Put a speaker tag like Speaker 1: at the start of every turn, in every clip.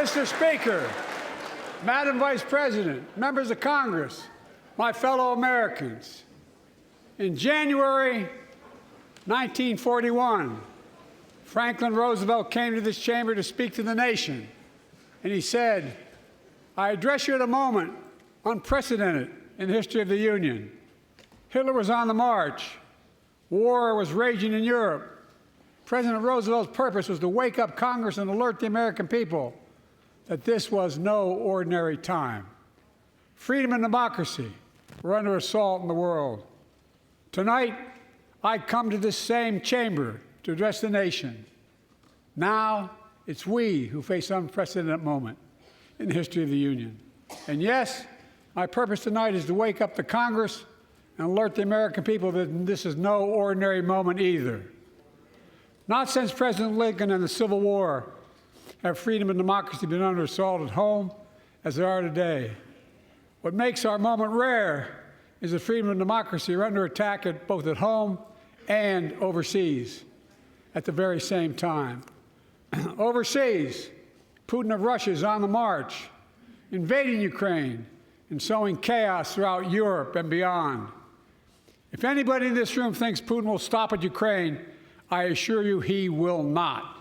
Speaker 1: Mr. Speaker, Madam Vice President, members of Congress, my fellow Americans, in January 1941, Franklin Roosevelt came to this chamber to speak to the nation, and he said, "I address you at a moment unprecedented in the history of the Union. Hitler was on the march. War was raging in Europe. President Roosevelt's purpose was to wake up Congress and alert the American people that this was no ordinary time. Freedom and democracy were under assault in the world. Tonight, I come to this same chamber to address the nation. Now, it's we who face an unprecedented moment in the history of the Union. And yes, my purpose tonight is to wake up the Congress and alert the American people that this is no ordinary moment either. Not since President Lincoln and the Civil War have freedom and democracy been under assault at home as they are today. What makes our moment rare is that freedom and democracy are under attack both at home and overseas at the very same time. Overseas, Putin of Russia is on the march, invading Ukraine and sowing chaos throughout Europe and beyond. If anybody in this room thinks Putin will stop at Ukraine, I assure you he will not.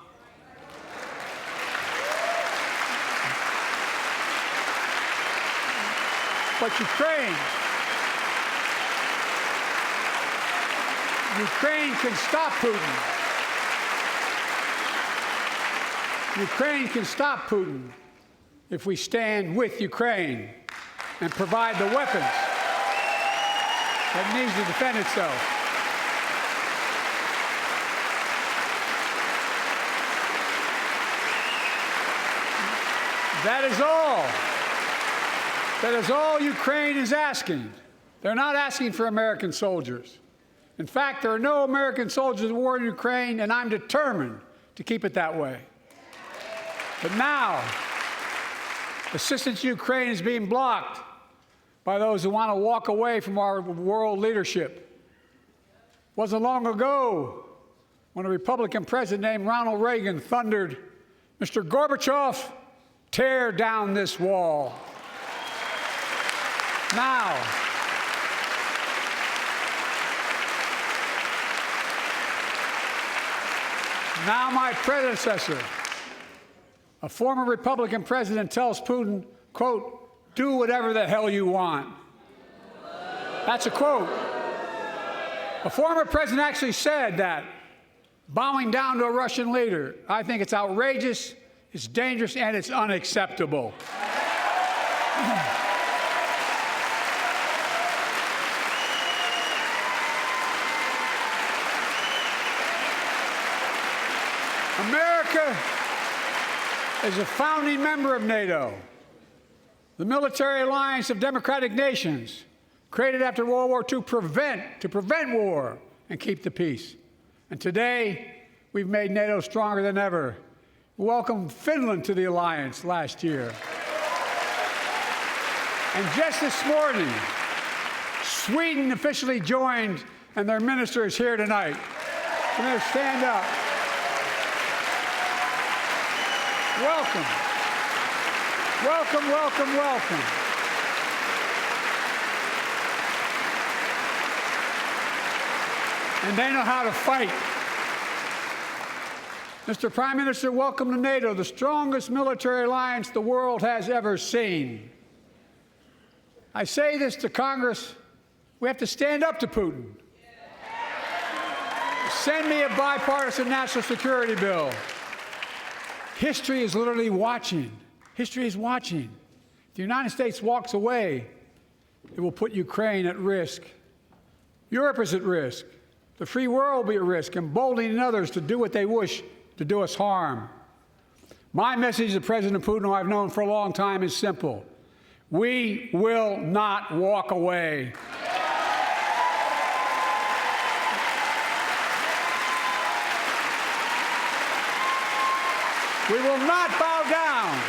Speaker 1: But Ukraine can stop Putin. Ukraine can stop Putin if we stand with Ukraine and provide the weapons that needs to defend itself. That is all Ukraine is asking. They're not asking for American soldiers. In fact, there are no American soldiers at war in Ukraine, and I'm determined to keep it that way. But now, assistance to Ukraine is being blocked by those who want to walk away from our world leadership. It wasn't long ago when a Republican president named Ronald Reagan thundered, "Mr. Gorbachev, tear down this wall." Now, my predecessor, a former Republican president, tells Putin, quote, "Do whatever the hell you want." That's a quote. A former president actually said that, bowing down to a Russian leader. I think it's outrageous, it's dangerous, and it's unacceptable. America is a founding member of NATO, the military alliance of democratic nations created after World War II to prevent war and keep the peace. And today, we've made NATO stronger than ever. We welcomed Finland to the alliance last year. And just this morning, Sweden officially joined, and their minister is here tonight. I'm going to stand up. Welcome. Welcome, welcome, welcome. And they know how to fight. Mr. Prime Minister, welcome to NATO, the strongest military alliance the world has ever seen. I say this to Congress, we have to stand up to Putin. Send me a bipartisan national security bill. History is literally watching. History is watching. If the United States walks away, it will put Ukraine at risk. Europe is at risk. The free world will be at risk, emboldening others to do what they wish to do us harm. My message to President Putin, who I've known for a long time, is simple. We will not walk away. We will not bow down.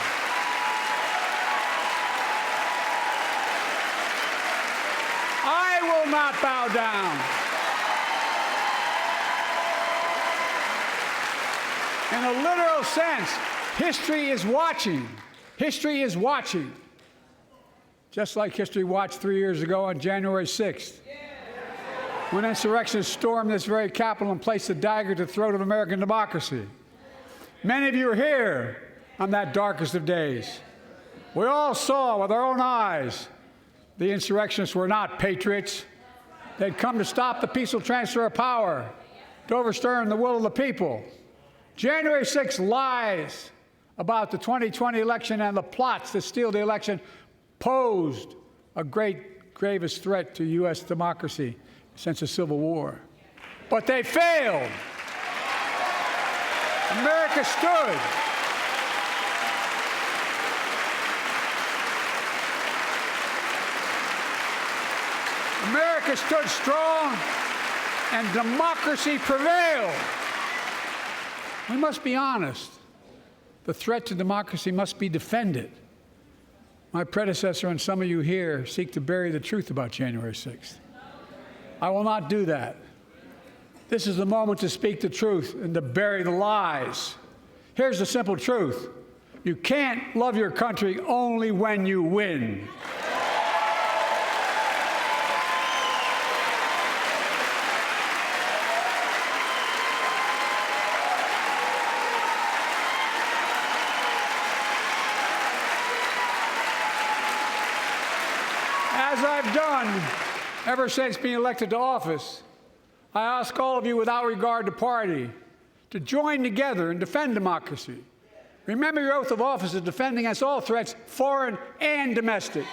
Speaker 1: I will not bow down. In a literal sense, History is watching. History is watching. Just like history watched 3 years ago on January 6th, when insurrectionists stormed this very Capitol and placed a dagger to the throat of American democracy. Many of you were here on that darkest of days. We all saw with our own eyes the insurrectionists were not patriots. They'd come to stop the peaceful transfer of power, to overturn the will of the people. January 6th lies about the 2020 election and the plots to steal the election posed a gravest threat to U.S. democracy since the Civil War. But they failed. America stood. America stood strong, and democracy prevailed. We must be honest. The threat to democracy must be defended. My predecessor and some of you here seek to bury the truth about January 6th. I will not do that. This is the moment to speak the truth and to bury the lies. Here's the simple truth. You can't love your country only when you win. As I've done ever since being elected to office, I ask all of you, without regard to party, to join together and defend democracy. Remember your oath of office to defend against all threats, foreign and domestic.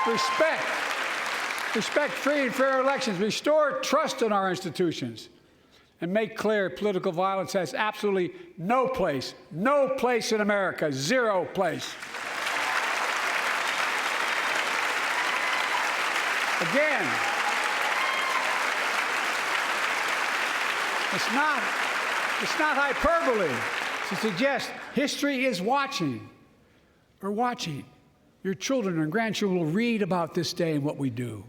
Speaker 1: Respect free and fair elections, restore trust in our institutions, and make clear political violence has absolutely no place in America, zero place. Again, it's not hyperbole to suggest history is watching. We're watching. Your children and grandchildren will read about this day and what we do.